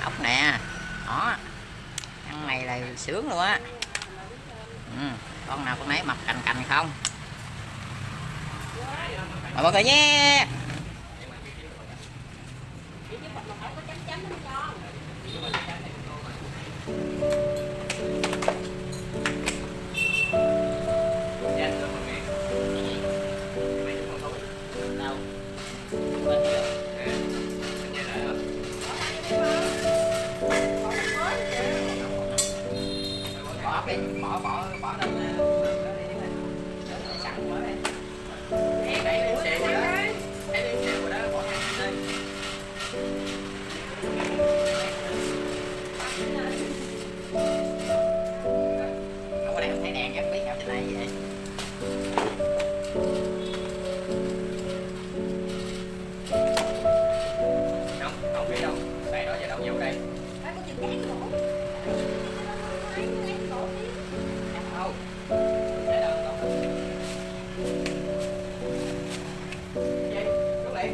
Ốc nè, đó, ăn này là sướng luôn á. Con nào con nấy mập cành cành không. Mời mọi người nhé. Bỏ lên sẵn quá đây. Đây xịu rồi đó. Đây xịu rồi đó, bỏ lên đi. Ở đây không thấy đèn chắc biết ở trên này vậy. Không biết đâu. Đây đó giờ đâu vô đây. Đâu. Để đâu đâu. Gì? Lúc này.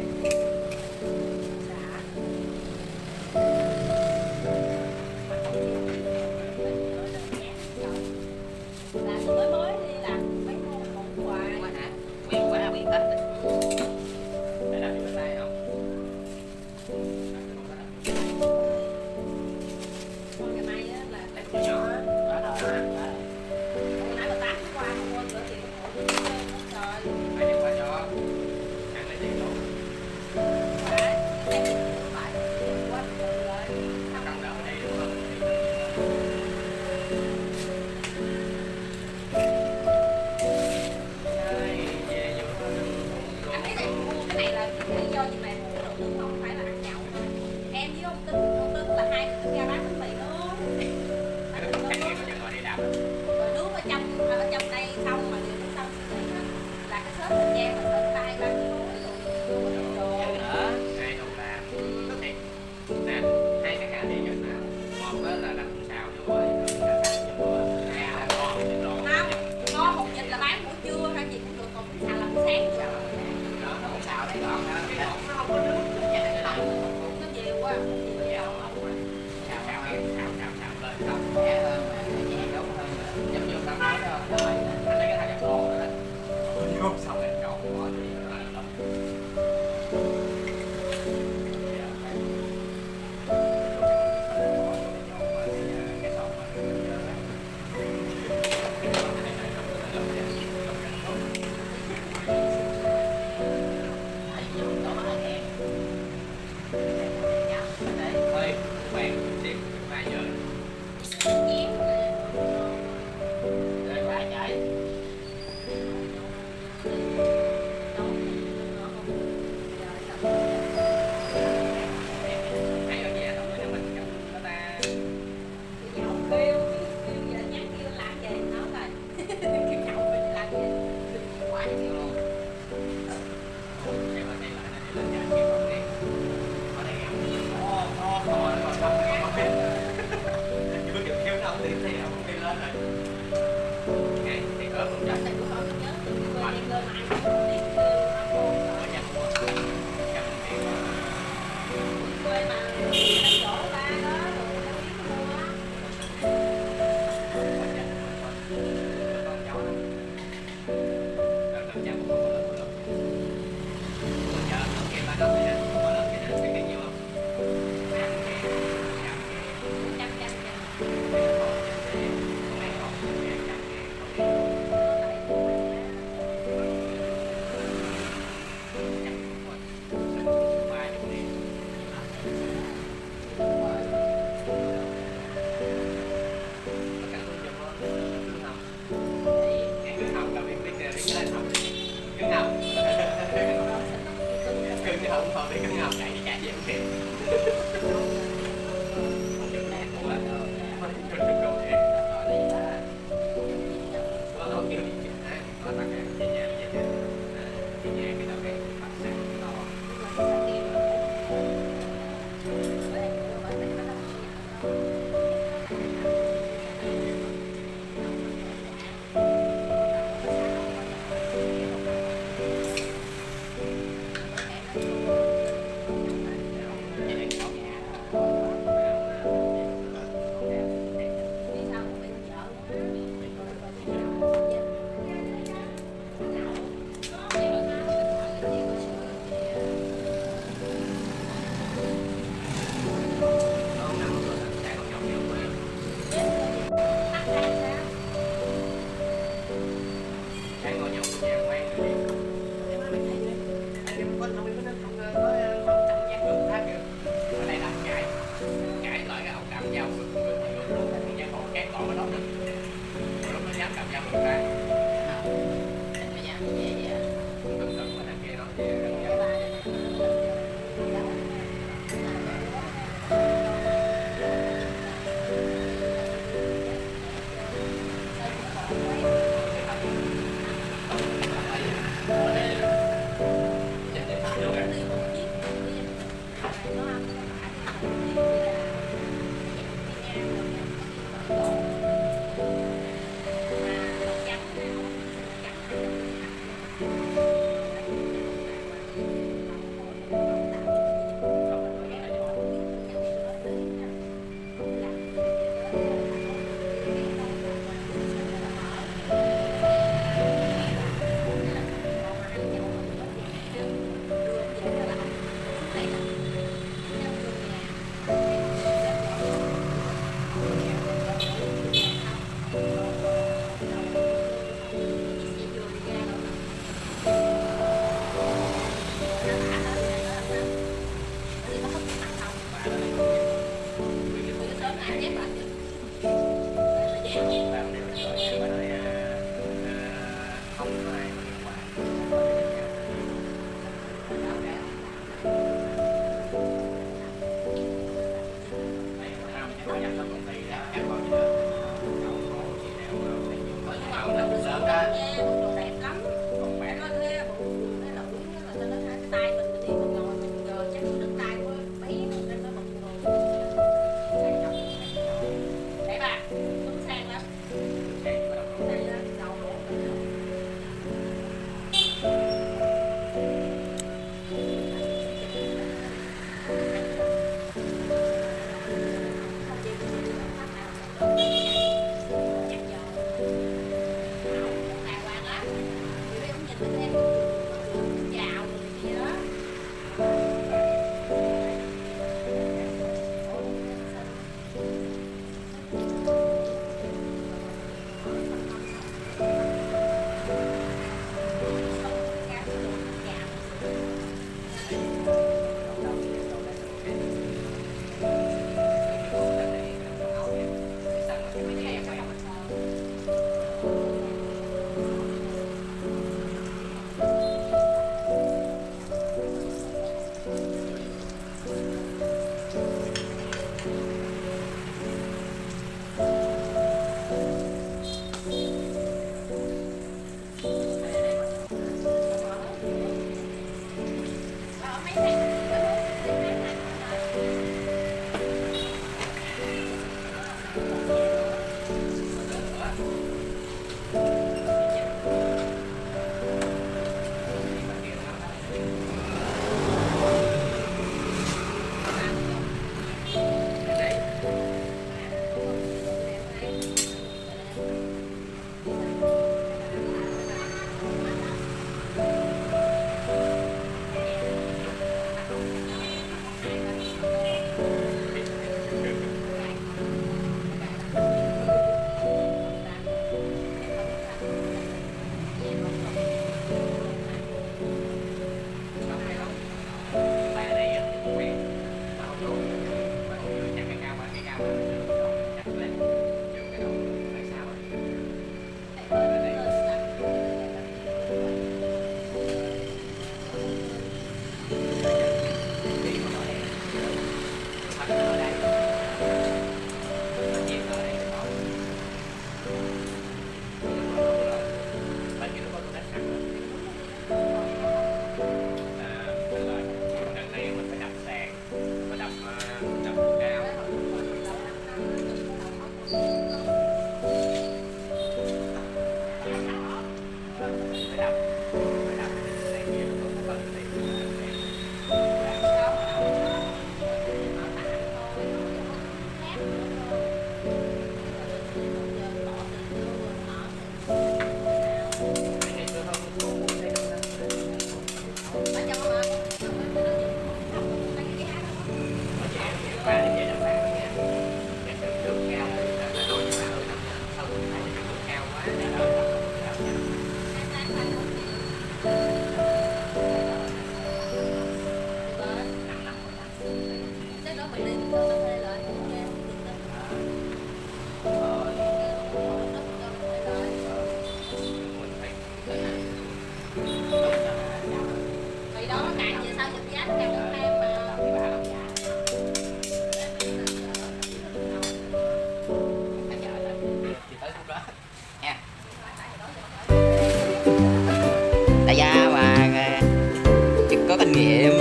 có kinh nghiệm.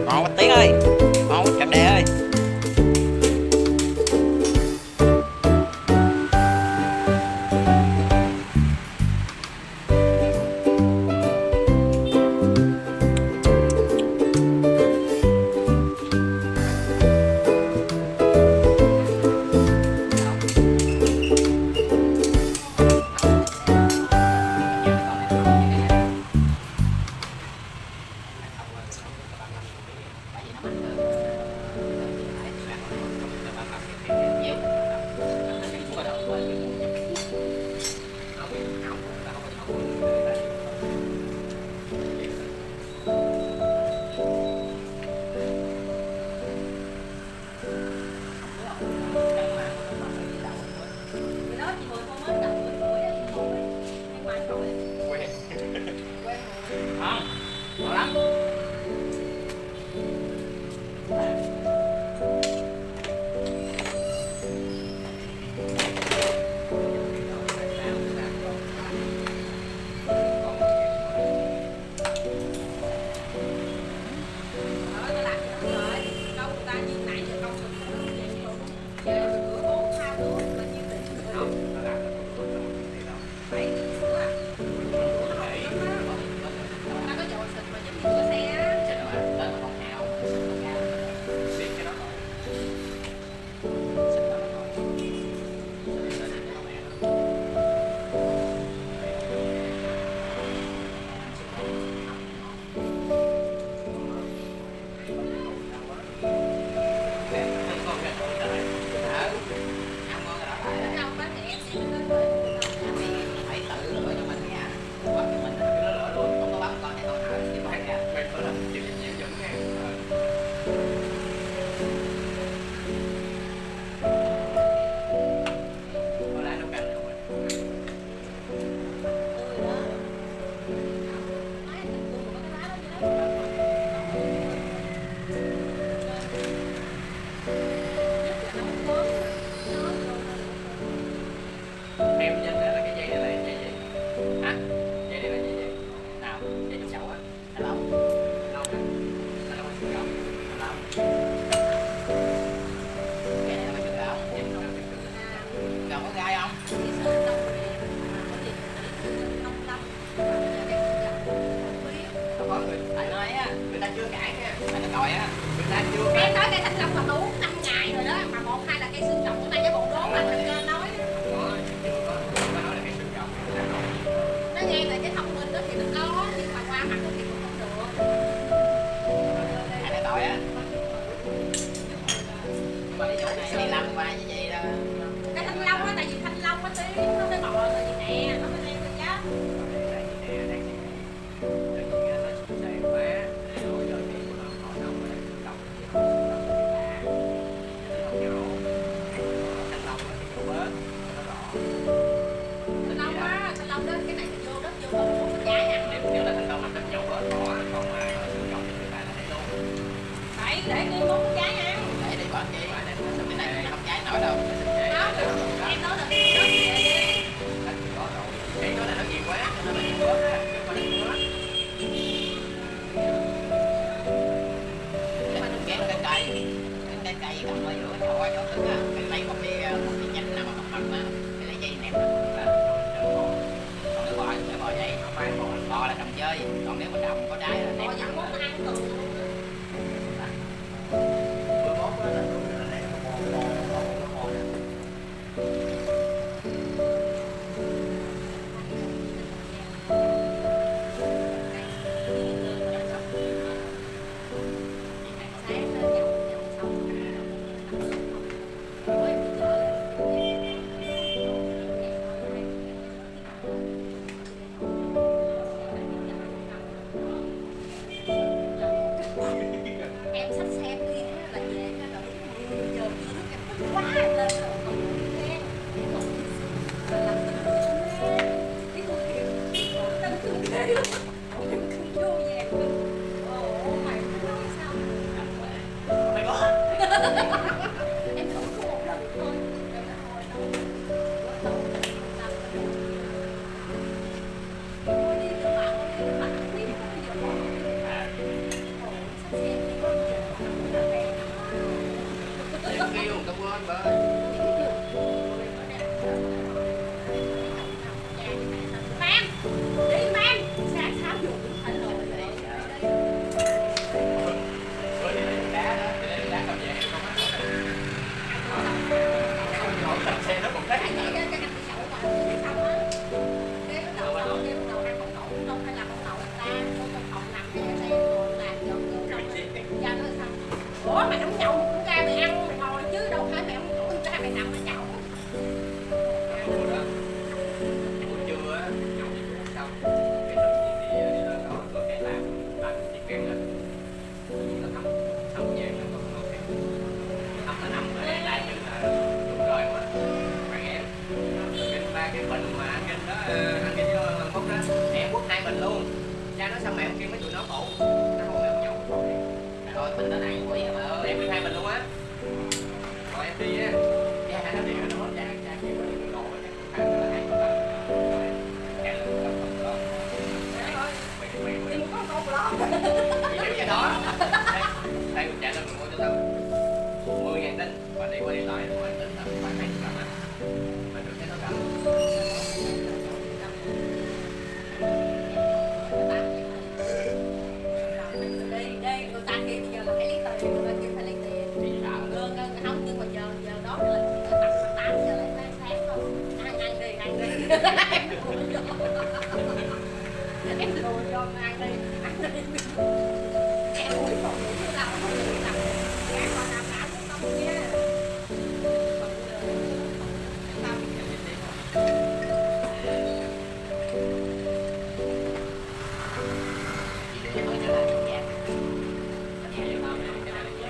Ngon quá Tiến ơi, ngon quá Trần Đề ơi. Ngon lắm. Em nói cây thanh long mà tôi uống 5 ngày rồi đó, mà một hai là cây xương rồng, bữa nay cái bộ đốm anh đừng nói. Nó nghe về cái thông minh đó thì nó có, nhưng mà qua mặt thì cũng không được. Anh này tội á. Nhưng mà ví dụ này đi làm qua như vậy đó. Cái thanh long á, tại vì thanh long á tí nó mới bò rồi gì nè, nó mới đem được giá. Thanh long đó, cái này thì vô đất vô bờ uống trái ăn. Nếu là thành công làm đất dầu bớt bỏ, còn mà xương rồng thì người ta là để luôn. Đấy, để nguyên uống trái ăn. Để đi bỏ chi, cái này không trái nổi đâu. Đó, em nói là cái đó gì đi. Cái đó là nó nhiều quá, cho nên là nhiều bớt á, chứ không phải là nữa. Nhưng mà đừng ghét cái cây cầm ở giữa chỗ chỗ thứ á, cái lấy một cái nhánh nào mà mặt á, cái lấy dây nẹp á. Còn nếu bò dây, bò là trồng chơi, còn nếu mà trồng có trái là nẹp. Bò vẫn muốn ăn từ. Bữa mốt đó là nẹp bò. Em xách xe đi là về cái là đúng 10 giờ trưa lúc em thích quá em lên rồi còn đen em còn là cái con kia tên thương ghê lắm em cứ vô về ồ mày nói sao Mày có em thử có một lần thôi em đã hồi đâu bữa đầu làm thôi đi từ bạn đi từ bạn mình nó nặng quỷ mà ơi. Em đi hai mình luôn á. Rồi em đi á. Dạ Cái điện nó hết cha kêu nó đi ngồi á. Hai là hai con tao. Rồi chạy lên tao không lo. Mày đi một con lo Chỉ kiểu vậy đó. Đây mình chạy lên mình mua cho tao 10.000 tinh và đi qua đi lại rồi tính là phải mấy trăm á. Mình được thấy nó cầm. đây người ta kia bây giờ là phải lấy tiền, người ta kia phải lấy tiền Thì sợ lương không, nhưng mà giờ đó là người ta tặng giờ lại tháng tháng không ăn đi em đồ cho ăn đi em ủi còn đủ đâu không được đâu em còn làm cả cũng không nha Chị để hỏi cho là chủ nhà. cái này là gì?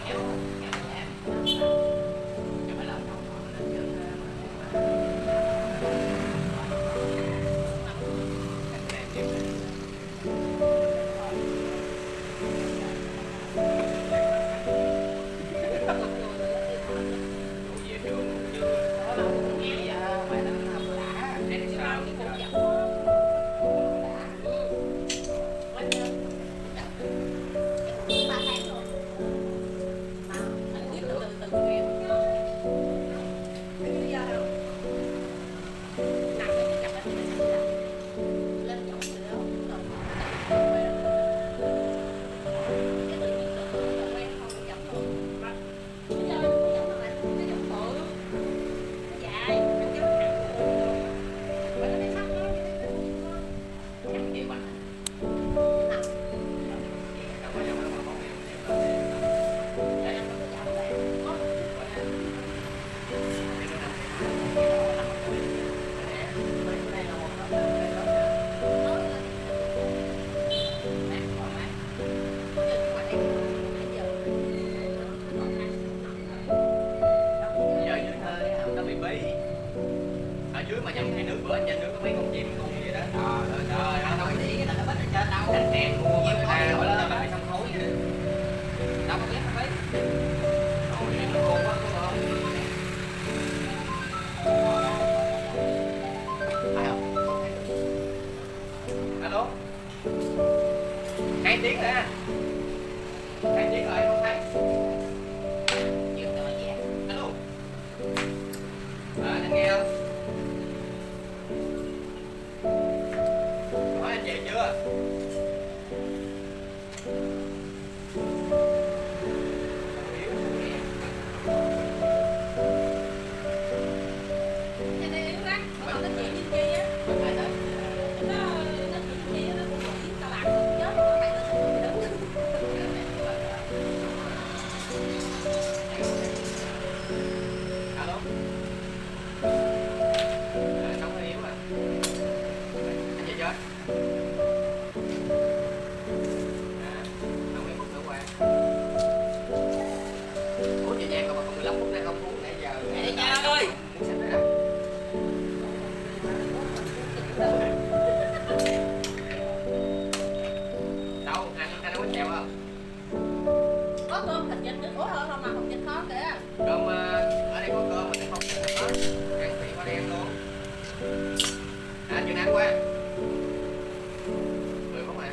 Kéo kéo em. Cho phải làm không có nên chứ. Đủ về trường chưa? Vậy mày nó không đã. Em sao? Vậy mà Đâu có dòng đâu mà không hiểu. Giờ dưới hơi nó bị bí. Ở dưới mà nhầm khi nước bữa trên nước có mấy con chim cung vậy đó. Trời ơi, tao nó nói đi cái là nó bết ở trên đâu. anh em mua Nhiều người có ta đi gọi gọi là lên phải mà. xong thối vậy. Đâu có biết không biết. Rồi nó khô quá đúng không? Phải không? Alo. 2 tiếng rồi à? 2 tiếng rồi em không thấy. Chưa tao về. Alo. Anh nghe không? Hỏi anh về chưa? Phải tới. Alo. Không có yếu à. Anh về chưa? Không mấy phút nữa qua. Ủa chị Giang còn 15 phút nữa không uống nãy giờ. Ê, Giang ơi! Muốn xanh nữa đâu, anh có chèo không? Có cơm thịt vịt nước ủa hơn không mà không vịt khó kìa Cơm ở đây có cơm mà sẽ không ăn hết. Ăn thì có đem luôn. À, chuyện ăn qua. Người không à?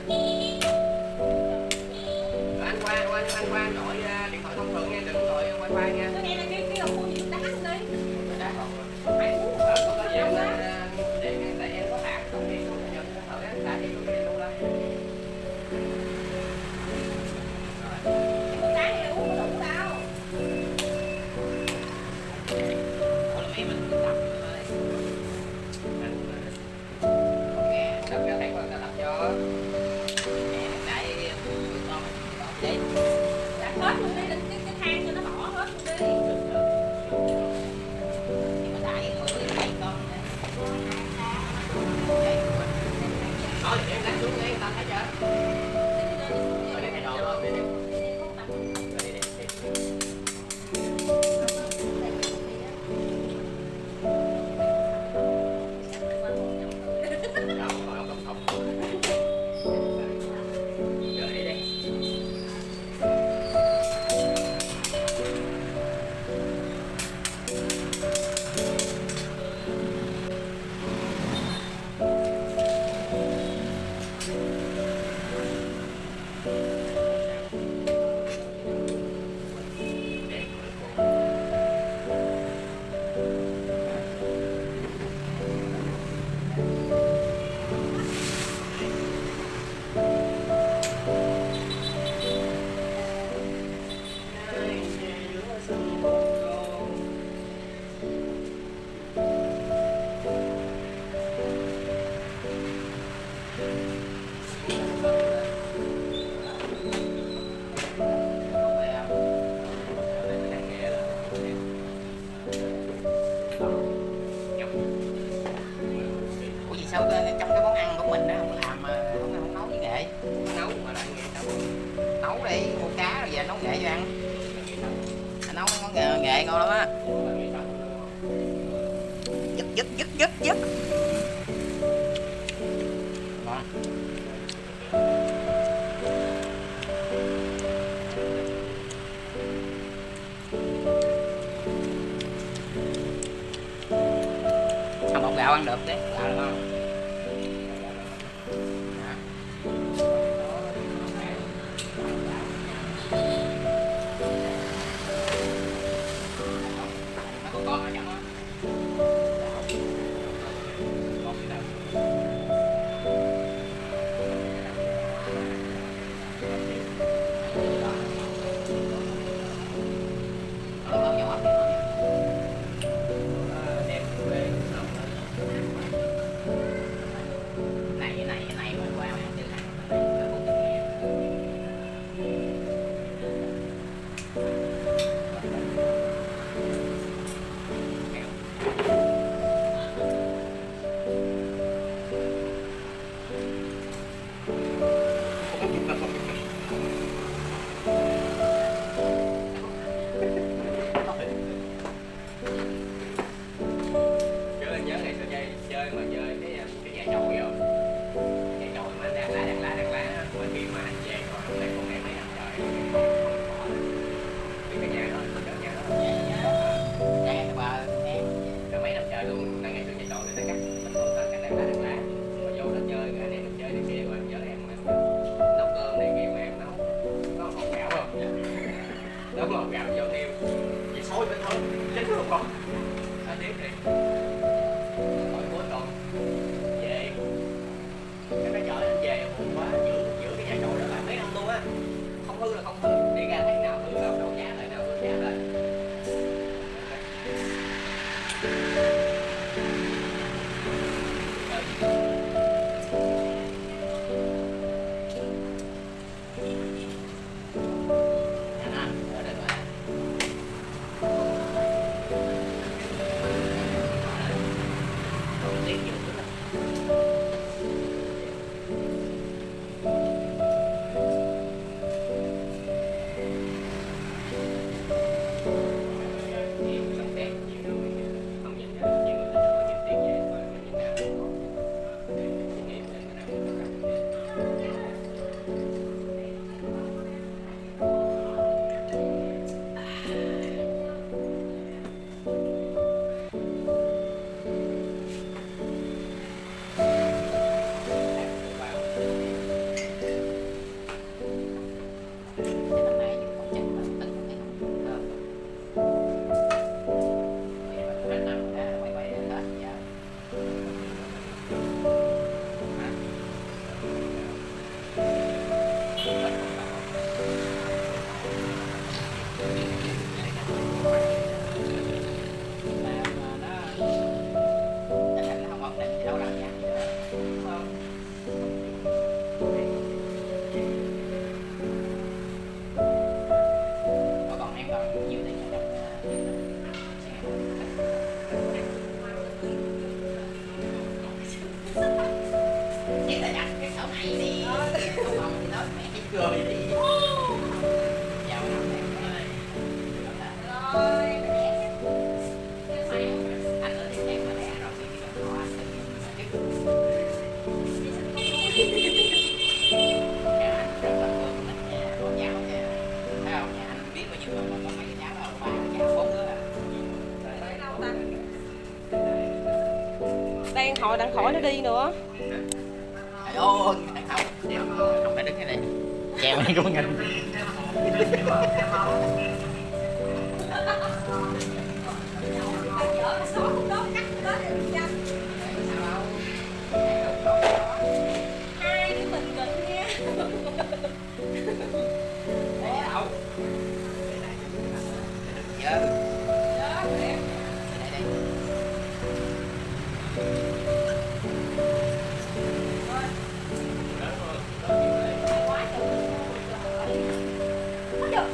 Rồi anh qua, anh qua gọi điện thoại thông thường nha, đừng gọi wifi nha. cái này là cái ông mua gì đá đi Người ta còn có gì em để tại em có hạn không đi xuống nhận thử anh đã đi luôn luôn đó. cái đá này uống có đủ đâu Ủa là mấy mình tập thôi. Ok. Đập ra thấy qua người ta tập cho. Mẹ tại con vậy. đặt hết luôn đi cái thang cho nó bỏ hết luôn đi Nhưng mà tại người thấy con Thôi để em lát xuống đi, tao thấy chưa? Rồi để thay đồ luôn, đi đi. Rồi đi. Đâu, ngồi ông tổng thống. sao trong cái món ăn của mình đó không làm mà không nấu với nghệ? Nấu mà lại nghệ nấu. Nấu đi, mua cá rồi về nấu nghệ cho ăn. Anh nấu mấy món nghệ ngon lắm á. Dứt. Ngon. Không bột gạo ăn được đấy, gạo được không? Con ở trong đó. Này mà qua ăn từ Nhớ ngày xưa chơi mà chơi cái nhà chổi không? Nhà chổi mà đang lá mà khi mà anh về rồi hôm nay con em mấy năm trời cái nhà đó mình nhớ nhà đó cái bà em rồi mấy năm trời luôn là ngày xưa nhà chổi người ta cắt mình còn cắt đang lá mà vô đó chơi rồi anh em mình chơi này kia rồi nhớ em nấu cơm này kia mà em nấu có hột gạo không? Nấu hột gạo vô tiêu vậy sôi bên thôi chết luôn con ăn tiếp đi hỏi bố con về cái nó chở anh về buồn quá giữ cái nhà chổi đó lại mấy năm luôn á không hư là không hư đi ra thấy nào hư đâu đầu giá lại nào hư giá lại ở đây bà tiếng nhiều lắm. cười đi giàu lắm em Rồi, cái mày anh ở thì em mà lẽ rồi thì cái họ anh tự nhiên mà chứ nhà anh rất là thương mình nhà con cháu nha thấy không nhà anh biết bao nhiêu người mà có mấy cái cháu đó ba cái cháu bốn đứa à đang hỏi đặng khỏi nó đi nữa. trời ơi không không phải đứng cái này treo này của mình vợ nó xóa không đó cắt đó để mình chăm. Hai đứa mình gần nha. giờ Đó, đẹp. Quá trời. Có được.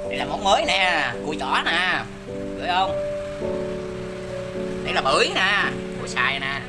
Đây là món mới nè, cùi chỏ nè, gửi không? Đây là bưởi nè, cùi xài nè.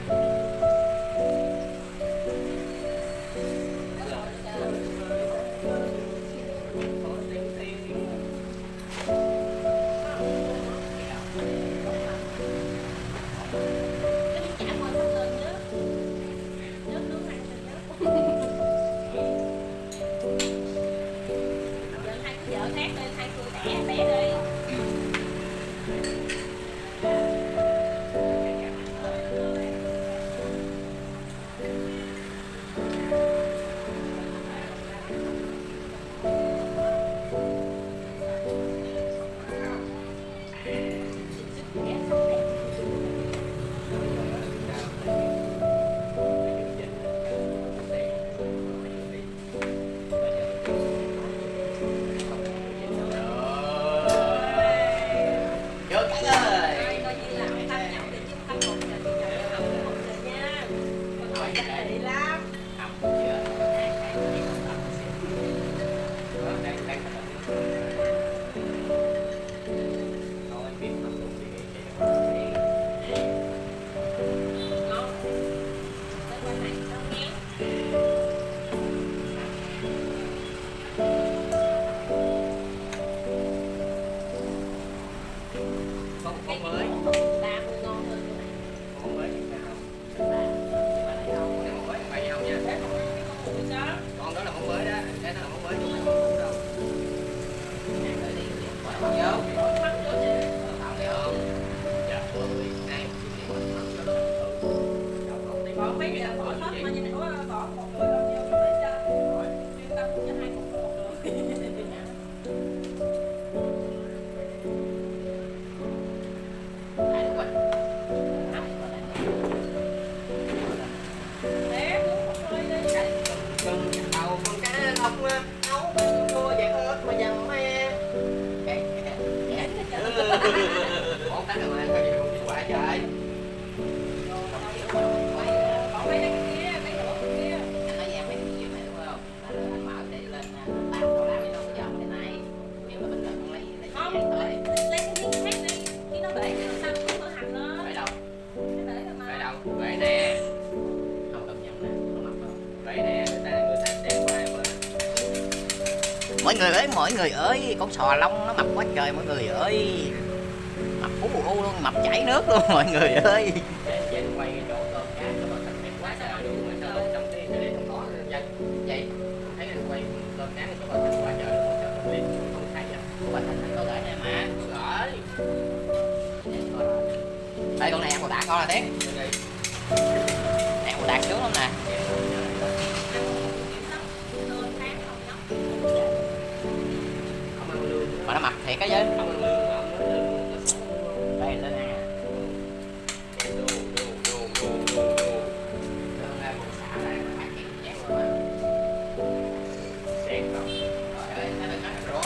Mọi người ơi, con sò lông nó mập quá trời mọi người ơi, mập ú u luôn, mập chảy nước luôn mọi người ơi. Quay cái chỗ tôm cá nó mà thật đẹp quá trời luôn, mà sao lúc trong cái để không có vậy thấy anh quay tôm cá nó mà thật quá trời luôn, sao không liên không thấy vậy? Của anh có gửi này mà, gửi. Đây con này ăn bò tạc ngon là Tiến. Ăn bò tạc sướng lắm nè. Mà nó mập thiệt á chứ. Đây lên ăn à. Trời ơi, nó đừng ăn rổ.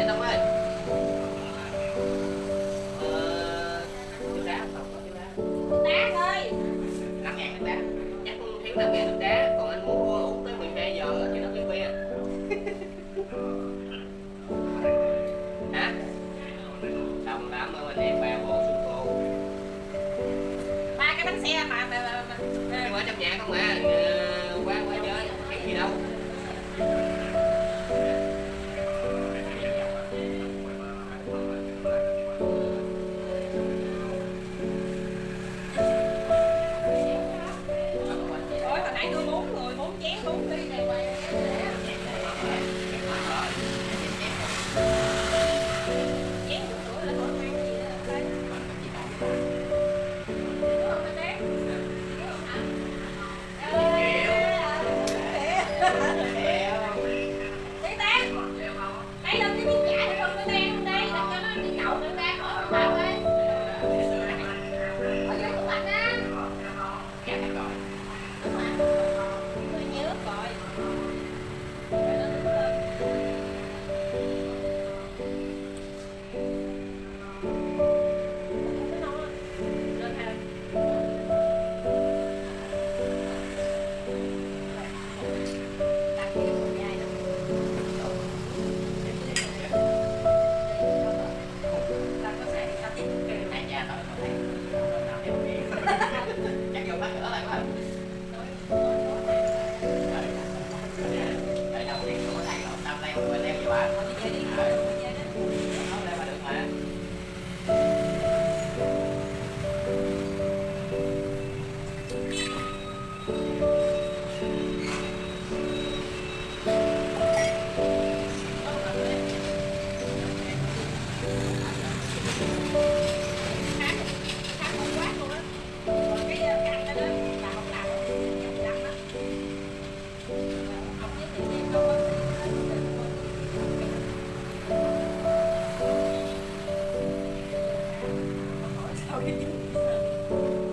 Dạ Tông ơi. Nước đá không có nước đá. Đá ơi. 5.000 nước đá. Chắc thiếu 5.000 nước đá, còn anh muốn uống tới 12 giờ thì nó khuya khuya. Hả? Đồng lắm ở bên em bè bộ súp cô. 3 cái bánh xe mà Nhưng mà ở trong nhà không à, qua qua chơi, thấy gì đâu. Ôi hồi nãy tôi 4 người 4 chén 4 ly này quay chén một bữa là con ăn gì đó đây. Đúng không anh Đen? Đúng không hả? Đi Đen. Lấy lên cái miếng chả để con nó đen đây, để cho nó đi nhậu nữa Đen ở đâu đây? Ở dưới tủ lạnh á. Đúng rồi. Tôi nhớ rồi. Để nó đứng lên. Cái nó lên ha. Đặt cái con dây đó. Đặt có xe đi ta tiếp kêu. Hai cha nói thôi. Chắc vô bắt nữa lại quá. Để đâu đi sửa này rồi, tao leo qua leo vô bà. Đi về đi. Ờ, Đi về đó. nó leo mà được mà. Khám không quát luôn á. Rồi cái canh đó là không làm nhọc lắm á. Không biết thì em đâu có hỏi sao đi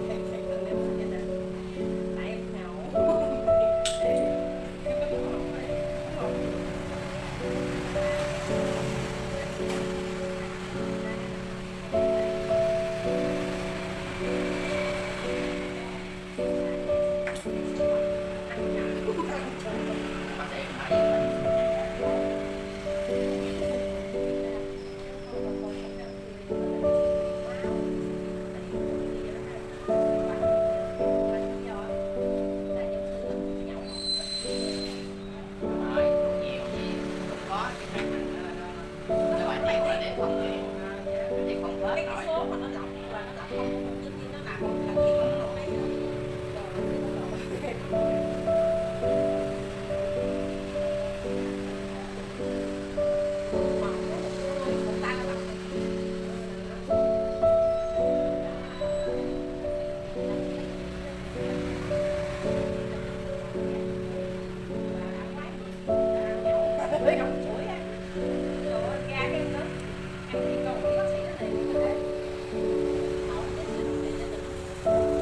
em thấy từng em như thế nào tại em nào Bác sĩ nói gì? Rồi, nhiều gì cũng có cái khả năng cái bài tiêu là để không chịu, để không hết cái nổi. số mà nó lọc là nó lọc không có giống như nó làm không làm gì không nổi Ôi, không chuối á. Trời ơi, ra cái đó. Ăn thì còn biết bác sĩ nó này. Nói cái gì để cho đừng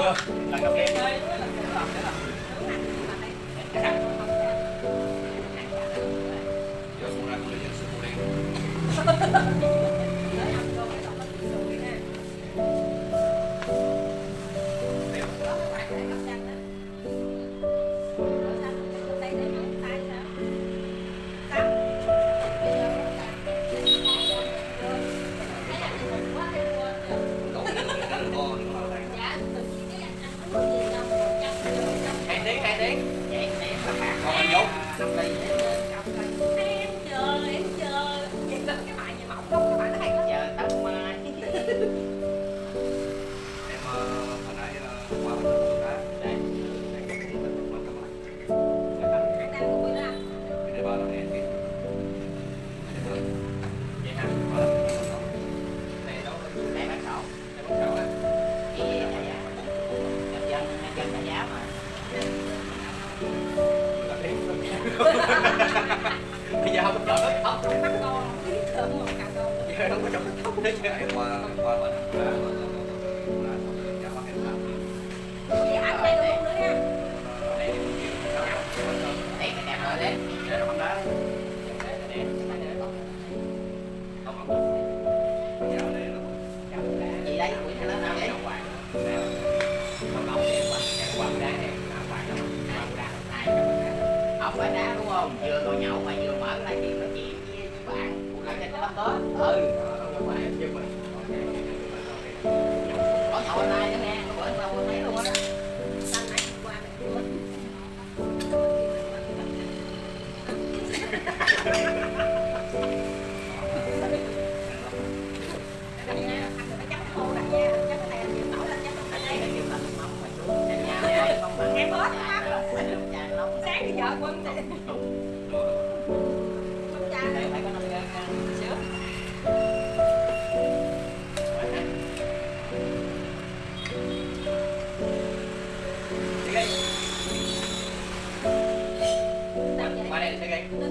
chưa? Lần đầu tiên. Chơi nó là đúng hành mà thấy không sao. Giờ cũng ra cũng lấy sức của đen. Tới ăn cơm cái còn có bị sùi ha. Đeo. Đó các bạn để cặp răng đó. Rồi sao cái tay để ngón tay sao? Cắt. Bây giờ cắt. Thấy ăn thì mừng quá em quên rồi. Đổ cái con nó vào đây. Dạ, tự nhiên cái anh không có gì đâu mà chăm rồi chăm. 2 tiếng, 2 tiếng. vậy nè là khác Còn anh dốt. 5 ly Em chờ vậy đó cái bài gì mỏng không, cái bài nó hay lắm. chờ tao mai Em hồi nãy qua bên tôi đã đây Anh đang ngồi đó anh. cái đề ba là này thì vậy ha. Này đâu đây bắt đầu đây bắt đầu á. chị trả giá nhân dân trả giá mà Là tiếng. Bây giờ không có chợ hết. Bắt con không biết cơm một cà con. Giờ không có chợ hết nữa chứ. Qua qua bên Vậy anh đây luôn nữa nha. đấy cái đẹp rồi đấy để nó bắn đá. gì đấy quỷ nó nào đấy không phải đá đúng không vừa ngồi nhậu mà vừa mở lại chuyện nói chuyện với bạn là cái bánh tết có nhậu online nữa nghe bữa đâu thấy luôn á Anh nãy đi qua này quên. Anh phải chấm khô lại nha, chấm cái này anh chịu nổi là chấm không cái phải này đây. cái kêu là nước mắm mà xuống em nhà không bằng Em hết phải nước trà nóng sáng thì vợ quên thì không cha đây phải có 5 gram sữa làm vậy. Qua đây sẽ gây. Tôi